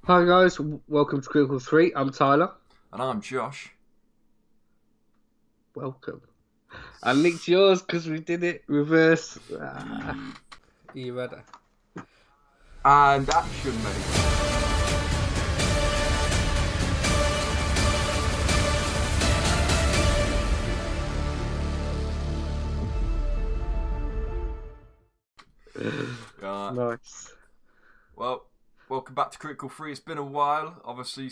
Hi guys, welcome to Critical 3. I'm Tyler. And I'm Josh. Welcome. And Nick's yours because we did it reverse. Eve. Are you ready? And action, mate. Right. Nice. Well, welcome back to Critical 3. It's been a while, obviously,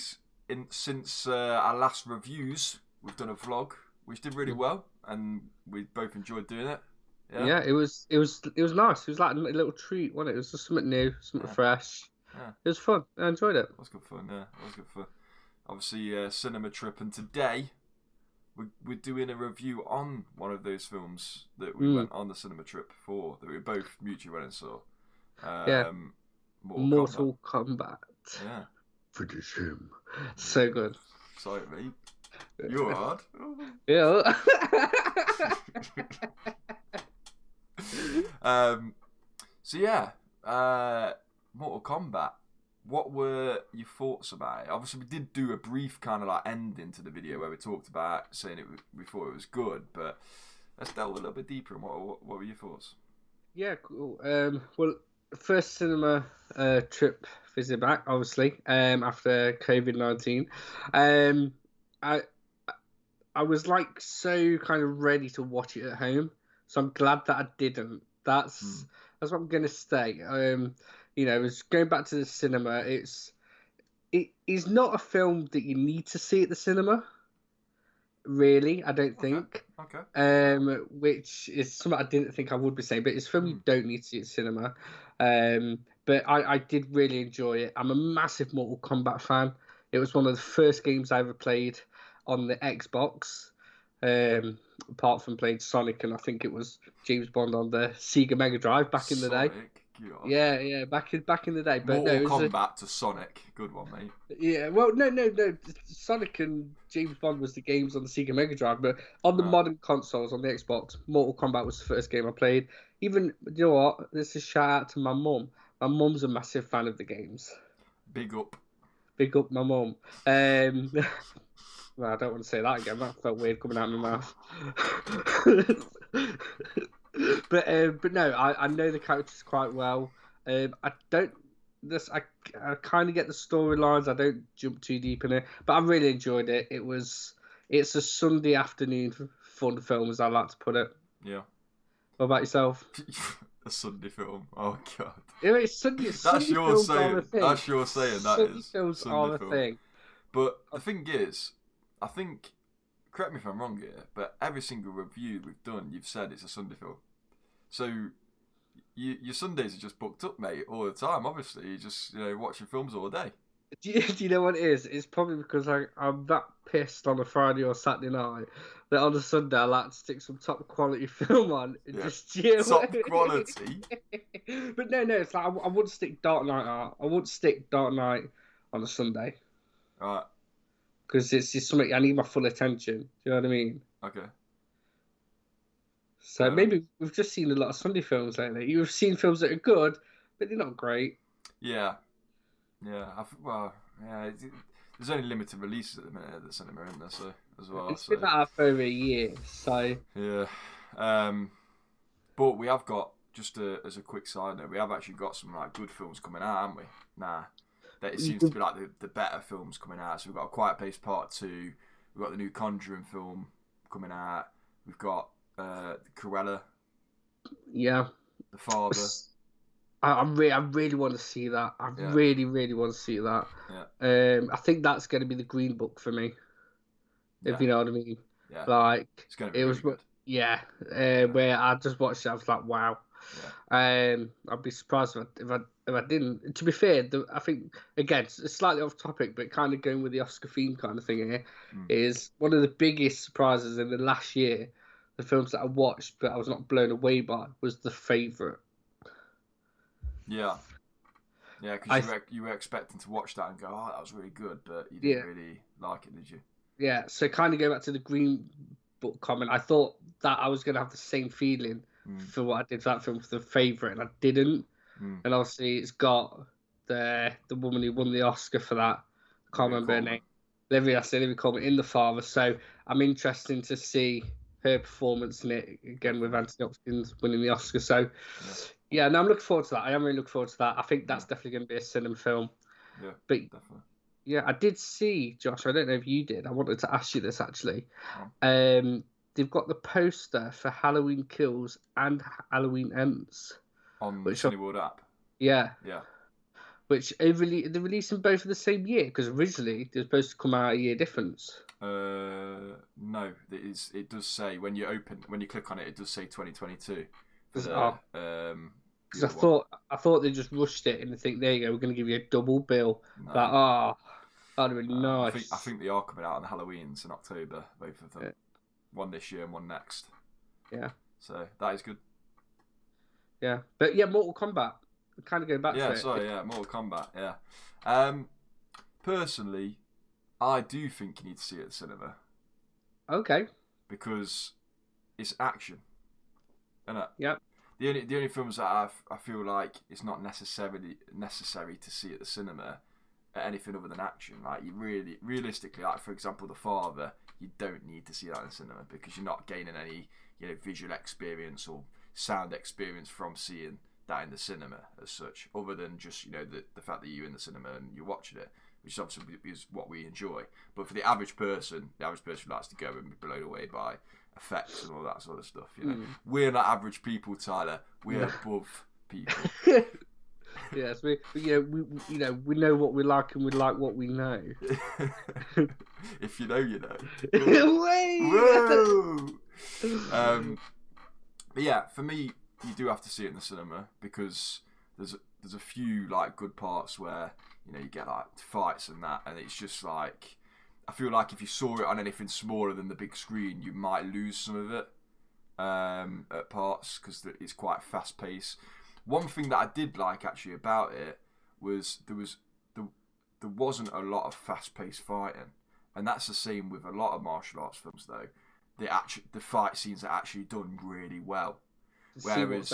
since our last reviews. We've done a vlog, which did really well, and we both enjoyed doing it. Yeah? Yeah, it was nice. It was like a little treat, wasn't it? It was just something new, something Yeah. fresh. Yeah. It was fun. I enjoyed it. It was good fun, yeah. It was good fun. Obviously, cinema trip, and today we're doing a review on one of those films that we Mm, went on the cinema trip for, that we both mutually went and saw. yeah, Um, Mortal Kombat. Mortal Kombat. Yeah. Finish him. So good. Sorry, mate. You're hard. Yeah. um, so yeah, Mortal Kombat. What were your thoughts about it? Obviously, we did do a brief kind of like ending to the video where we talked about saying we thought it was good, but let's delve a little bit deeper. And what were your thoughts? Yeah, cool. Well, first cinema trip visit back, obviously, after COVID-19. Um, I I was like so kind of ready to watch it at home, so I'm glad that I didn't. Hmm. That's what I'm gonna say. It was going back to the cinema. It is not a film that you need to see at the cinema, really. I don't Okay. think. Okay. Which is something I didn't think I would be saying, but it's a film Hmm. you don't need to see at cinema. But I did really enjoy it. I'm a massive Mortal Kombat fan. It was one of the first games I ever played on the Xbox. Um, Apart from playing Sonic, and I think it was James Bond on the Sega Mega Drive back in the day. Sonic. God. Yeah, back in the day. But no, Mortal it was a Kombat to Sonic. Good one, mate. yeah. Well, no. Sonic and James Bond was the games on the Sega Mega Drive, but on the Right. modern consoles on the Xbox, Mortal Kombat was the first game I played. Even you know what? This is a shout out to my mum. My mum's a massive fan of the games. Big up. Big up my mum. Um, well, I don't want to say that again. That felt weird coming out of my mouth. But no, I know the characters quite well. I don't this I kind of get the storylines. I don't jump too deep in it, but I really enjoyed it. It's a Sunday afternoon fun film, as I like to put it. Yeah. What about yourself? A Sunday film. Oh god. You know, it's That's Sunday your films are a saying. thing. That's your saying. That Sunday is films Sunday are a film. thing. But the thing is, I think, correct me if I'm wrong here, but every single review we've done, you've said it's a Sunday film. So your Sundays are just booked up, mate, all the time. Obviously, you're just watching films all day. Do you know what it is? It's probably because I'm that pissed on a Friday or Saturday night that on a Sunday I like to stick some top quality film on and Yeah, just chill. top quality. But no, it's like I wouldn't stick Dark Knight out. I wouldn't stick Dark Knight on a Sunday Right. because it's just something I need my full attention. Do you know what I mean? Okay. So Fair enough. maybe we've just seen a lot of Sunday films lately. You've seen films that are good, but they're not great. Yeah. Yeah. Well. Yeah. There's only limited releases at the minute at the cinema, isn't there? So as well. It's been So out for over a year, so yeah. Um. But we have got, just as a quick side note, we have actually got some like good films coming out, haven't we? Nah, that it you seems to could, be like the better films coming out. So we've got A Quiet Place Part 2, we've got the new Conjuring film coming out, we've got Cruella, yeah. The Father. I really want to see that. I Yeah, really want to see that. yeah, I think that's going to be the Green Book for me, if yeah, you know what I mean. yeah. Like It's going to be it really was, good. yeah. Yeah, Where I just watched it, I was like, wow. yeah, I'd be surprised if I didn't. To be fair, I think again it's slightly off topic, but kind of going with the Oscar theme kind of thing here mm, is one of the biggest surprises in the last year. The films that I watched, but I was not blown away by, was The Favourite. yeah, yeah. Because I you were expecting to watch that and go, oh, that was really good, but you didn't Yeah, really like it, did you? yeah. So kind of go back to the Green Book comment. I thought that I was going to have the same feeling Mm, for what I did for that film for The Favourite, and I didn't. mm, And obviously, it's got the woman who won the Oscar for that. I can't Olivia remember her Colman. name. Olivia Colman in The Father. So I'm interested to see her performance in it again with Anthony Hopkins winning the Oscar. So yeah, no, I'm looking forward to that. I am really looking forward to that. I think that's definitely going to be a cinema film. Yeah, but definitely. yeah, I did see, Josh. I don't know if you did. I wanted to ask you this actually. They've got the poster for Halloween Kills and Halloween Ends On the Cineworld app. Yeah. Yeah. Which they're releasing both in the same year, because originally they're supposed to come out a year difference. No, it does say when you click on it, it does say 2022. Because I thought they just rushed it and they think, there you go, we're going to give you a double bill. No. That'd have been nice. I think they are coming out on Halloween's in October, both of them. Yeah. One this year and one next. Yeah. So that is good. Yeah, but yeah, Mortal Kombat. Kind of go back to it. Mortal Kombat. Yeah. Personally, I do think you need to see it at the cinema. Okay. Because it's action, isn't it? Yeah. The only films that I feel like it's not necessarily necessary to see at the cinema at anything other than action. Like you realistically, like for example, The Father, you don't need to see that in the cinema because you're not gaining any visual experience or sound experience from seeing that in the cinema as such, other than just the fact that you're in the cinema and you're watching it, which obviously is what we enjoy. But for the average person who likes to go and be blown away by effects and all that sort of stuff, we're not average people, Tyler. We're above people. Yes, we know what we like and we like what we know. If you know, you know. Whoa! But yeah, for me, you do have to see it in the cinema because there's a few like good parts where you get like fights and that, and it's just like I feel like if you saw it on anything smaller than the big screen, you might lose some of it at parts because it's quite fast paced. One thing that I did like actually about it was there wasn't a lot of fast paced fighting, and that's the same with a lot of martial arts films though. The fight scenes are actually done really well. Whereas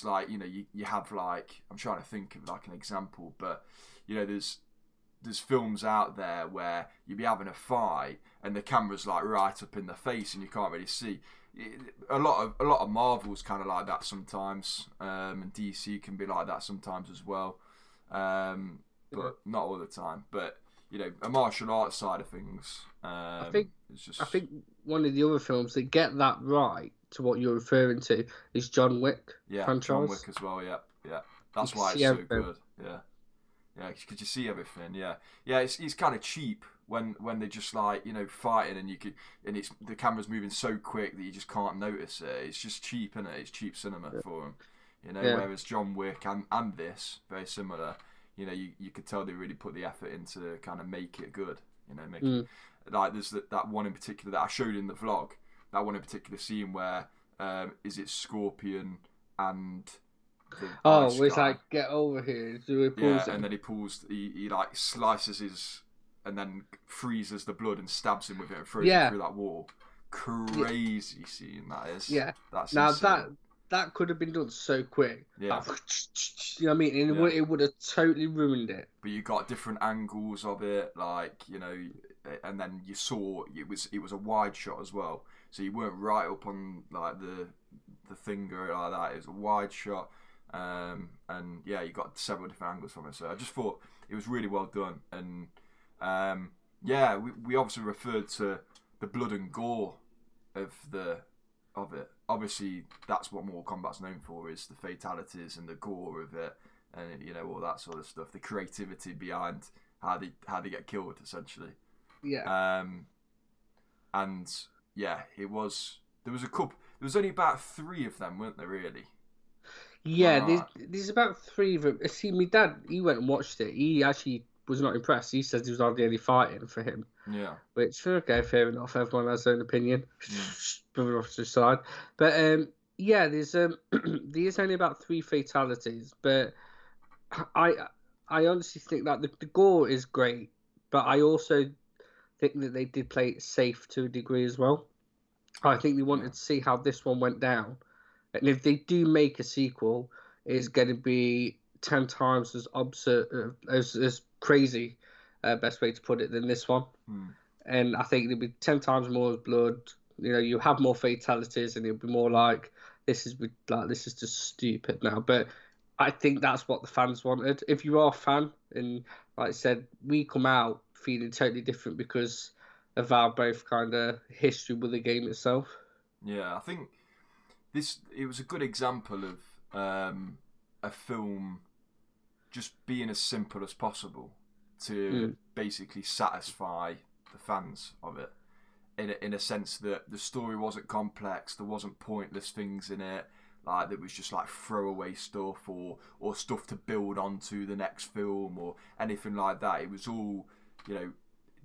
like you have like I'm trying to think of like an example, but there's films out there where you'd be having a fight and the camera's like right up in the face and you can't really see. A lot of Marvel's kind of like that sometimes, and DC can be like that sometimes as well, but not all the time. But a martial arts side of things, I think one of the other films that get that right to what you're referring to is John Wick. Franchise. John Wick as well. Yeah. That's why it's so good. Yeah, because you see everything. Yeah. It's kind of cheap when they're just like fighting and the camera's moving so quick that you just can't notice it. It's just cheap, isn't it? It's cheap cinema for them. Whereas John Wick and this very similar. You could tell they really put the effort into kind of make it good. Make it, like there's that one in particular that I showed in the vlog. That one in particular scene where is it Scorpion and it's like get over here. And then he like slices his and then freezes the blood and stabs him with it and throws him through that wall. Crazy scene that is. Yeah, that's now insane. That could have been done so quick. Yeah. You know what I mean? And it would have totally ruined it. But you got different angles of it, like, and then you saw it was a wide shot as well. So you weren't right up on like the finger like that. It was a wide shot. And yeah, you got several different angles from it. So I just thought it was really well done. And we obviously referred to the blood and gore of it. Obviously, that's what Mortal Kombat's known for, is the fatalities and the gore of it, and all that sort of stuff. The creativity behind how they get killed, essentially. Yeah. And yeah, it was. There was a couple. There was only about 3 of them, weren't there? Really. Yeah, there's about 3 of them. See, my dad, he went and watched it. He actually was not impressed. He says there was hardly any fighting for him. Yeah. Which, okay, fair enough. Everyone has their own opinion. Brother off to the side. But there's there's only about 3 fatalities. But I honestly think that the gore is great. But I also think that they did play it safe to a degree as well. I think they wanted to see how this one went down. And if they do make a sequel, it's going to be 10 times as absurd, as crazy, best way to put it, than this one. And I think there'll be 10 times more blood. You know, you have more fatalities, and it'll be more like this is just stupid now. But I think that's what the fans wanted. If you are a fan, and like I said, we come out feeling totally different because of our both kind of history with the game itself. Yeah, I think it was a good example of a film just being as simple as possible to basically satisfy the fans of it. In a sense that the story wasn't complex, there wasn't pointless things in it, like there was just like throwaway stuff or stuff to build onto the next film or anything like that. It was all,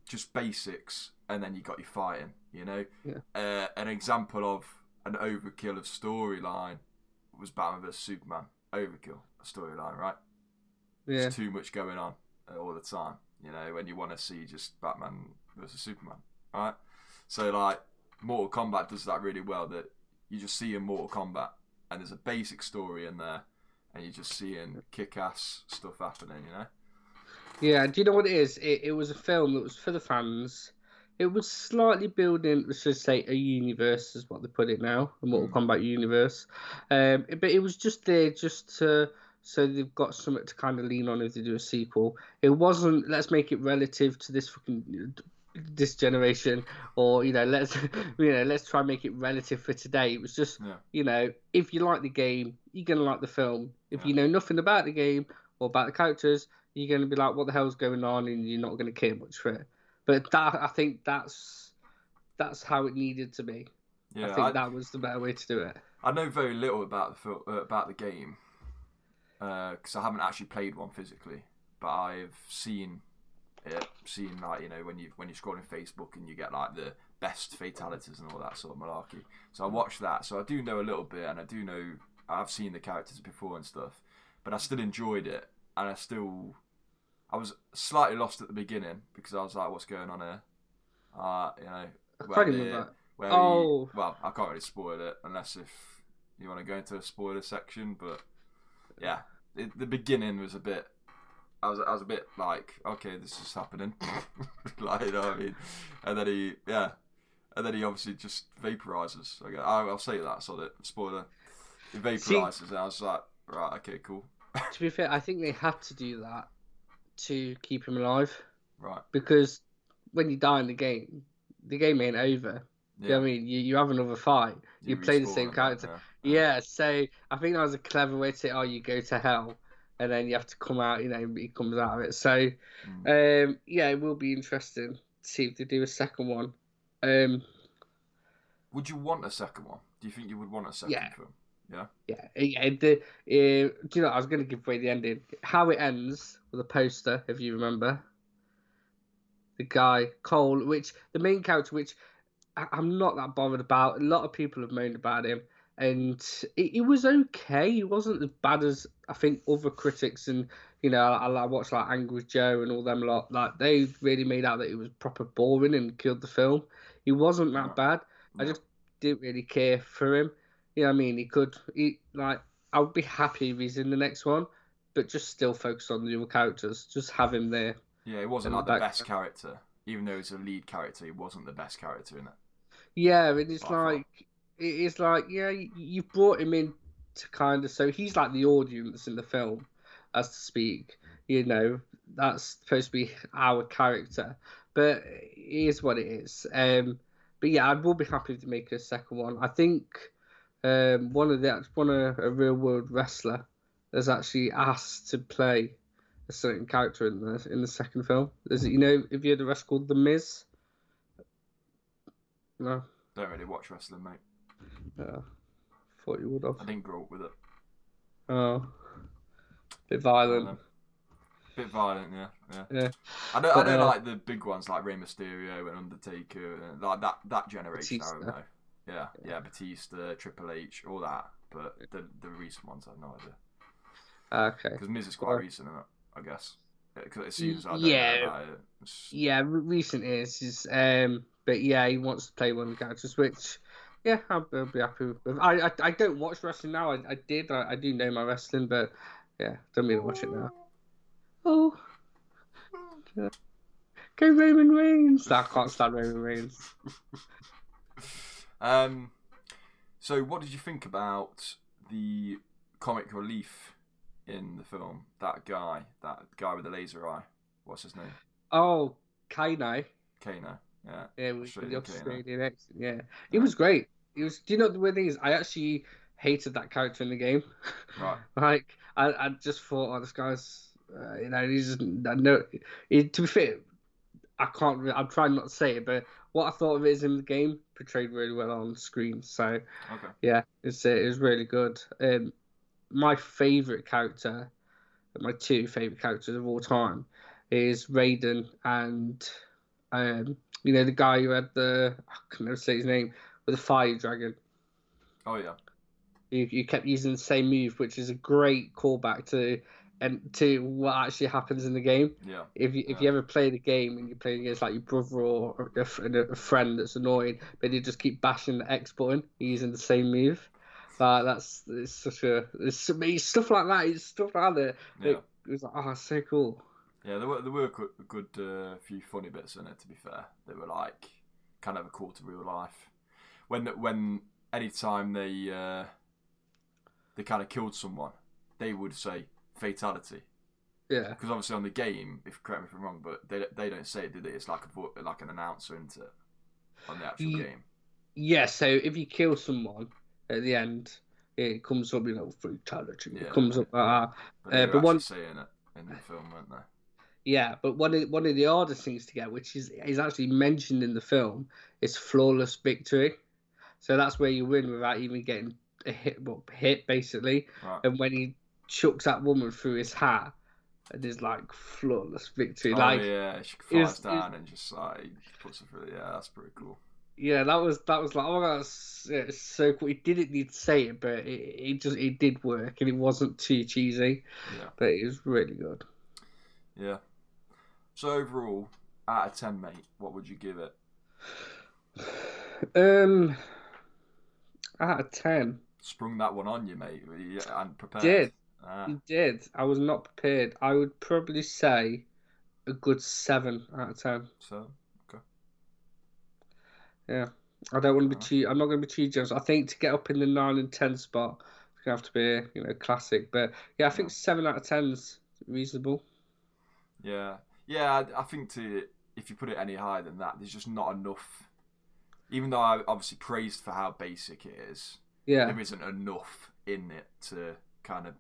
just basics, and then you got your fighting. An example of an overkill of storyline was Batman vs Superman. Overkill of storyline, right? Yeah. There's too much going on all the time. When you want to see just Batman versus Superman, right? So like Mortal Kombat does that really well. That you just see in Mortal Kombat, and there's a basic story in there, and you're just seeing kick-ass stuff happening. Yeah. Do you know what it is? It was a film that was for the fans. It was slightly building, let's just say, a universe, is what they put it now, a Mortal Kombat universe. But it was just there just to, so they've got something to kind of lean on if they do a sequel. It wasn't, let's make it relative to this generation, or let's let's try and make it relative for today. It was just if you like the game, you're gonna like the film. If you know nothing about the game or about the characters, you're gonna be like, what the hell's going on, and you're not gonna care much for it. But I think that's how it needed to be. Yeah, I think that was the better way to do it. I know very little about the game because I haven't actually played one physically, but I've seen like when you're scrolling Facebook and you get like the best fatalities and all that sort of malarkey. So I watched that, so I do know a little bit, and I do know I've seen the characters before and stuff, but I still enjoyed it, and I was slightly lost at the beginning because I was like, what's going on here? I can't remember that. Well, I can't really spoil it unless if you want to go into a spoiler section, but yeah, the beginning was a bit. I was a bit like, okay, this is happening, like, you know what I mean? And then he obviously just vaporizes. Okay, I'll say that, so that spoiler, he vaporizes, and I was like, right, okay, cool. To be fair, I think they had to do that to keep him alive, right? Because when you die in the game ain't over. Yeah. You know what I mean? You have another fight. You play the same character. Yeah. So I think that was a clever way to say, oh, you go to hell, and then you have to come out, he comes out of it. So, it will be interesting to see if they do a second one. Would you want a second one? Do you think you would want a second film? Yeah. Yeah. Do you know, I was going to give away the ending. How it ends with a poster, if you remember. The guy, Cole, the main character, which I'm not that bothered about. A lot of people have moaned about him. And it was okay. It wasn't as bad as I think other critics, and I watched like Angry Joe and all them lot. Like they really made out that it was proper boring and killed the film. He wasn't that bad. I just didn't really care for him. You know what I mean? I would be happy if he's in the next one, but just still focus on the other characters. Just have him there. Yeah, it wasn't like the best character, even though he's a lead character. He wasn't the best character in it. Yeah, and it's like, you brought him in to kind of, so he's like the audience in the film, as to speak. That's supposed to be our character, but it is what it is. But yeah, I will be happy to make a second one. I think a real world wrestler has actually asked to play a certain character in the second film. Have you heard a wrestler called The Miz? No. Don't really watch wrestling, mate. Thought you would have. I didn't grow up with it. Oh, bit violent. Bit violent, yeah. I don't like the big ones like Rey Mysterio and Undertaker, and like that generation. Batista. I don't know. Yeah, Batista, Triple H, all that. But the recent ones, I have no idea. Okay. Because Miz is quite recent, isn't it? I guess. Because it seems I don't know about it. Yeah, recent is. But yeah, he wants to play one of the characters, which, I'll be happy with. I don't watch wrestling now. I do know my wrestling, but Yeah, don't mean to watch it now. Oh, go Roman Reigns! I can't stand Roman Reigns. So what did you think about the comic relief in the film? That guy with the laser eye. What's his name? Oh, Kano. Kano. Yeah. Yeah, with the Australian Kano. Australian accent. Yeah, it Yeah. was great. It was. Do you know the weird thing is? I actually hated that character in the game. Right. Like, I just thought, oh, this guy's, he's just, I know. To be fair, I can't. I'm trying not to say it, but what I thought of it is in the game portrayed really well on screen. So Okay. yeah, it was really good. My favorite character, my two favorite characters of all time, is Raiden and the guy who had I can never say his name, with the fire dragon. Oh yeah. You kept using the same move, which is a great callback to what actually happens in the game. Yeah. If you ever play the game and you're playing against like your brother or a friend that's annoying, but you just keep bashing the X button using the same move. It's such a it's stuff like that. It's stuff like that. Yeah. It was like, oh, so cool. Yeah, there were a good few funny bits in it. To be fair, they were like kind of a call to real life. When anytime they kind of killed someone, they would say fatality. Yeah. Because obviously on the game, correct me if I'm wrong, but they don't say it, do they? It's like an announcer, isn't it? On the actual game. Yeah. So if you kill someone at the end, it comes up, fatality. Yeah, It comes up. But they were but actually saying it in the film, weren't they? Yeah, but one of the hardest things to get, which is actually mentioned in the film, is flawless victory. So that's where you win without even getting a hit basically. Right. And when he chucks that woman through his hat, and there's like flawless victory. Oh like, yeah, she flies down and just like puts her through. Yeah, that's pretty cool. Yeah, that was like, oh my god, it's so cool. He didn't need to say it, but it did work, and it wasn't too cheesy. Yeah, but it was really good. Yeah. So overall, out of 10, mate, what would you give it? Out of 10. Sprung that one on you, mate. And prepared. Did. You did. I was not prepared. I would probably say a good 7 out of 10. So, okay. Yeah. I don't want to be too. I'm not going to be too generous. I think to get up in the 9 and 10 spot, it's going to have to be a classic. But yeah, I think 7 out of 10 is reasonable. Yeah. I think if you put it any higher than that, there's just not enough. Even though I obviously praised for how basic it is, there isn't enough in it to kind of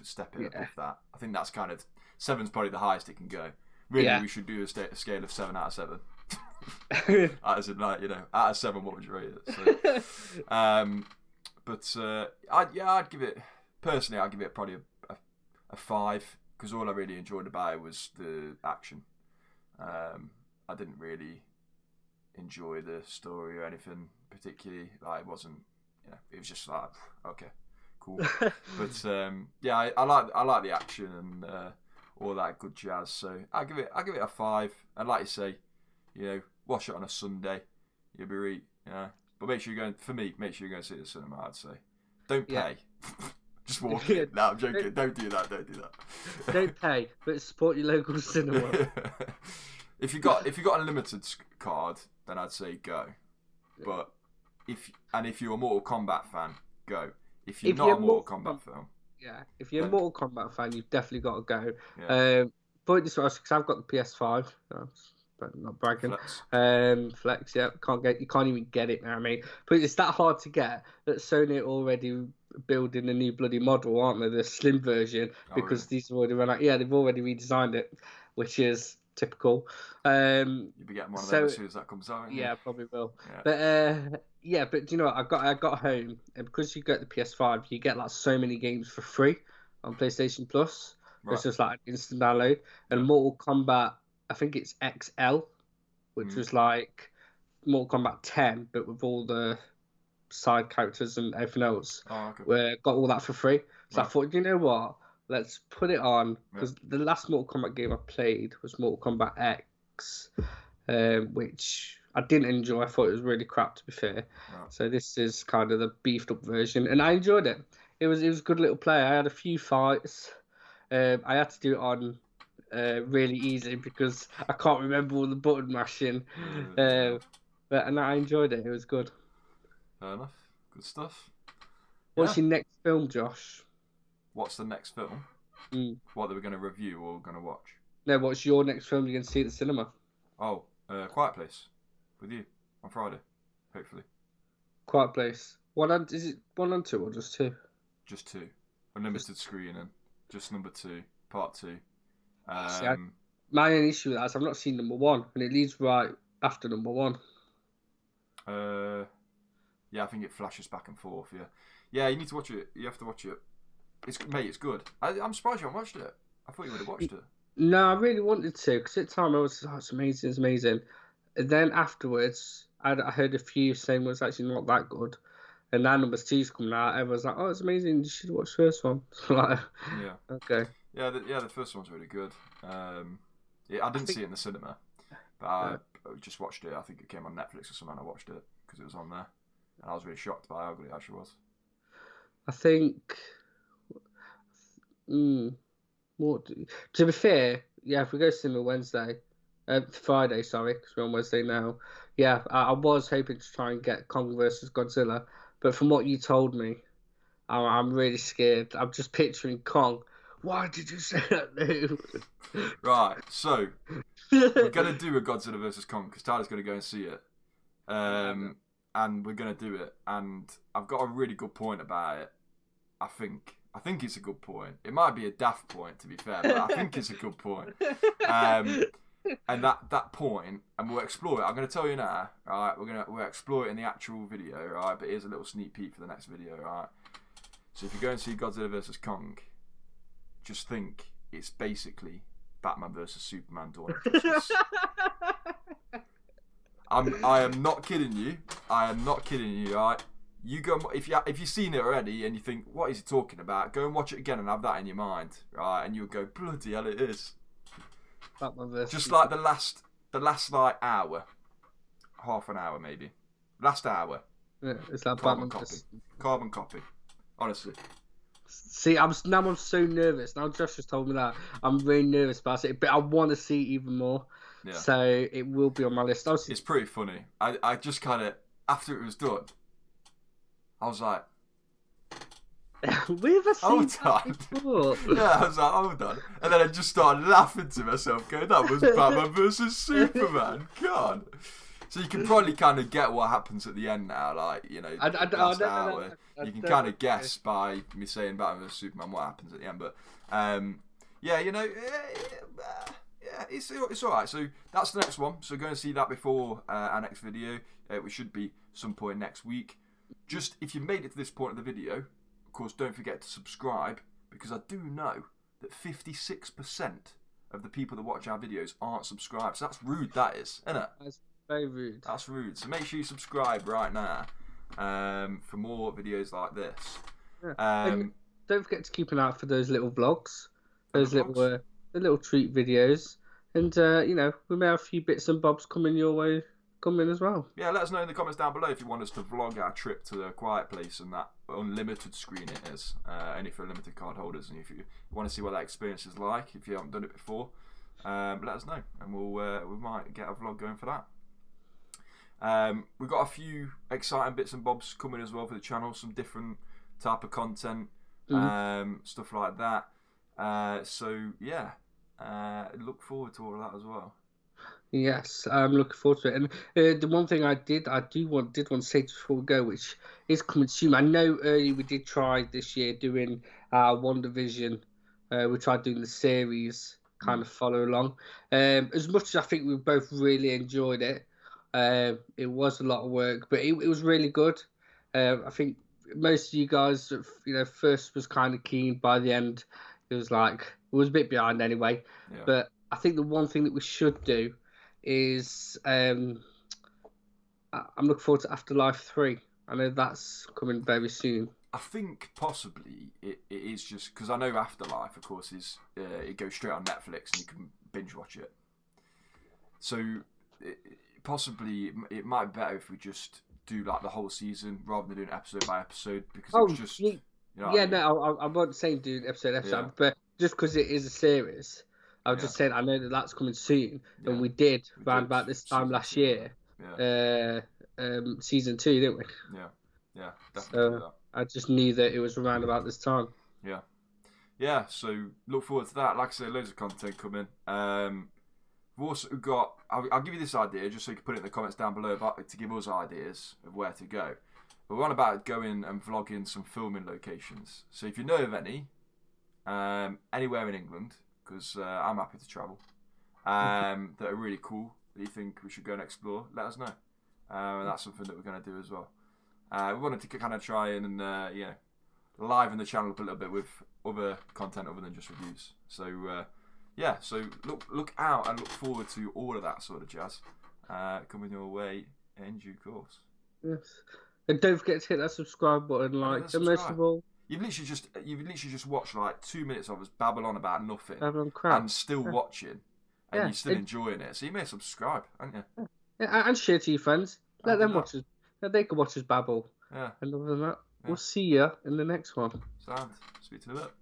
step it above that. I think that's kind of 7's probably the highest it can go. Really, we should do a scale of 7 out of 7. As in, like, out of 7, what would you rate it? So, I'd give it personally. I'd give it probably a 5 because all I really enjoyed about it was the action. I didn't really enjoy the story or anything particularly. Like, it wasn't. It was just like, okay, cool. But I like the action and all that good jazz. So I give it a 5. And like you say, watch it on a Sunday. You'll be right. But make sure you're going. For me, make sure you're going to see it at the cinema. I'd say, don't pay. Just walk in. No, I'm joking. Don't do that. Don't pay, but support your local cinema. If you got an unlimited card, then I'd say go. But if you're a Mortal Kombat fan, go. If you're not a Mortal Kombat fan, if you're a Mortal Kombat fan, you've definitely got to go. Yeah. But this was because I've got the PS5. But not bragging. Flex, yeah. You can't even get it now, mate. But it's that hard to get that Sony are already building a new bloody model, aren't they? The slim version, because these have already run out. Yeah, they've already redesigned it, which is typical. You'll be getting one of them as soon as that comes out. Yeah, probably will. Yeah. But you know what? I got home, and because you get the PS5, you get like so many games for free on PlayStation Plus. Right. It's just like an instant download. And Mortal Kombat, I think it's XL, which was like Mortal Kombat 10, but with all the side characters and everything else. Oh, okay. We got all that for free. So I thought, you know what? Let's put it on, because the last Mortal Kombat game I played was Mortal Kombat X, which I didn't enjoy. I thought it was really crap, to be fair. Right. So this is kind of the beefed up version, and I enjoyed it. it was a good little play. I had a few fights. I had to do it on really easy because I can't remember all the button mashing. Yeah. And I enjoyed it. It was good. Fair enough. Good stuff. What's Yeah. your next film, Josh? What's the next film? Mm. What they were going to review or going to watch? No, what's your next film you're going to see at the cinema? Oh, Quiet Place. With you. On Friday. Hopefully. Quiet Place. Is it 1 and 2 or just 2? Just 2. Unlimited screening. Just number 2. Part 2. See, my only issue with that is I've not seen number 1, and it leads right after number 1. Yeah, I think it flashes back and forth. Yeah. You need to watch it. You have to watch it. It's good. I'm surprised you haven't watched it. I thought you would have watched it. No, I really wanted to because at the time I was, oh, it's amazing, it's amazing. And then afterwards, I heard a few saying it was actually not that good. And now number 2's coming out. Everyone's like, oh, it's amazing. You should watch the first one. Like, Yeah. okay. Yeah, the first one's really good. I didn't see it in the cinema, but I just watched it. I think it came on Netflix or something. I watched it because it was on there, and I was really shocked by how ugly it actually was. I think. To be fair, yeah, if we go cinema Friday, sorry, because we're on Wednesday now. Yeah, I was hoping to try and get Kong versus Godzilla, but from what you told me, I'm really scared. I'm just picturing Kong. Why did you say that, no? Right, so we're gonna do a Godzilla versus Kong because Tyler's gonna go and see it, and we're gonna do it. And I've got a really good point about it. I think it's a good point. It might be a daft point, to be fair, but I think it's a good point. And that point, and we'll explore it. I'm going to tell you now, right? We'll explore it in the actual video, right? But here's a little sneak peek for the next video, right? So if you go and see Godzilla vs Kong, just think it's basically Batman vs Superman: Dawn of Justice. I am not kidding you. I am not kidding you, right? You go if you've seen it already and you think what is he talking about, go and watch it again and have that in your mind, right? And you'll go, bloody hell, it is. Just like the last like hour, half an hour maybe, last hour. Yeah, it's like carbon copy. Honestly. See, I'm so nervous now. Josh just told me that I'm really nervous about it, but I want to see it even more. Yeah. So it will be on my list. It's pretty funny. I just kind of after it was done, I was like, we've seen that before. Yeah, I was like, hold on. And then I just started laughing to myself, going, that was Batman versus Superman. God. So you can probably kind of get what happens at the end now, like, you know, last hour. You can kind of guess by me saying Batman versus Superman what happens at the end. But, yeah, you know, yeah, it's all right. So that's the next one. So go and see that before our next video. We should be some point next week. Just if you made it to this point of the video, of course, don't forget to subscribe, because I do know that 56% of the people that watch our videos aren't subscribed. So that's rude, that is, isn't it? That's very rude. That's rude. So make sure you subscribe right now for more videos like this. Yeah. Don't forget to keep an eye out for those little vlogs, those little little treat videos, and you know, we may have a few bits and bobs coming your way. Coming as well. Yeah, let us know in the comments down below if you want us to vlog our trip to the Quiet Place and that unlimited screen it is, only for limited card holders. And if you want to see what that experience is like, if you haven't done it before, let us know, and we might get a vlog going for that. We've got a few exciting bits and bobs coming as well for the channel, some different type of content, stuff like that. So yeah, look forward to all of that as well. Yes, I'm looking forward to it. And the one thing I did want to say before we go, which is coming soon. I know earlier we did try this year doing WandaVision. We tried doing the series, kind of follow along. As much as I think we both really enjoyed it, it was a lot of work, but it was really good. I think most of you guys, you know, first was kind of keen. By the end, it was a bit behind anyway. Yeah. But I think the one thing that we should do is I'm looking forward to Afterlife 3. I know that's coming very soon. I think possibly it is just because I know Afterlife, of course, is it goes straight on Netflix and you can binge watch it. So possibly it might be better if we just do like the whole season rather than doing episode by episode, because it was just You know what Yeah, I mean? no, I wasn't saying do episode Yeah. but just because it is a series, I was Yeah. just saying I know that that's coming soon, Yeah. and we did We round did about this time season last 2, year, yeah. season 2, didn't we? Yeah. Yeah. Definitely do So that. I just knew that it was around about this time. Yeah. Yeah, so look forward to that. Like I say, loads of content coming. We've also got. I'll give you this idea just so you can put it in the comments down below to give us ideas of where to go. But we're on about going and vlogging some filming locations. So if you know of any, anywhere in England, because I'm happy to travel, that are really cool that you think we should go and explore, let us know. And that's something that we're going to do as well. We wanted to kind of try and liven the channel up a little bit with other content other than just reviews. So so look out and look forward to all of that sort of jazz coming your way in due course. Yes, and don't forget to hit that subscribe button, and most of all, you've literally just watched like 2 minutes of us babble on about nothing crap. and still watching, and you're still enjoying it. So you may subscribe, aren't you? Yeah, and share to your friends. Let them watch us. They can watch us babble. Yeah. And other than that, we'll see you in the next one. Sound. Speak to you in a bit.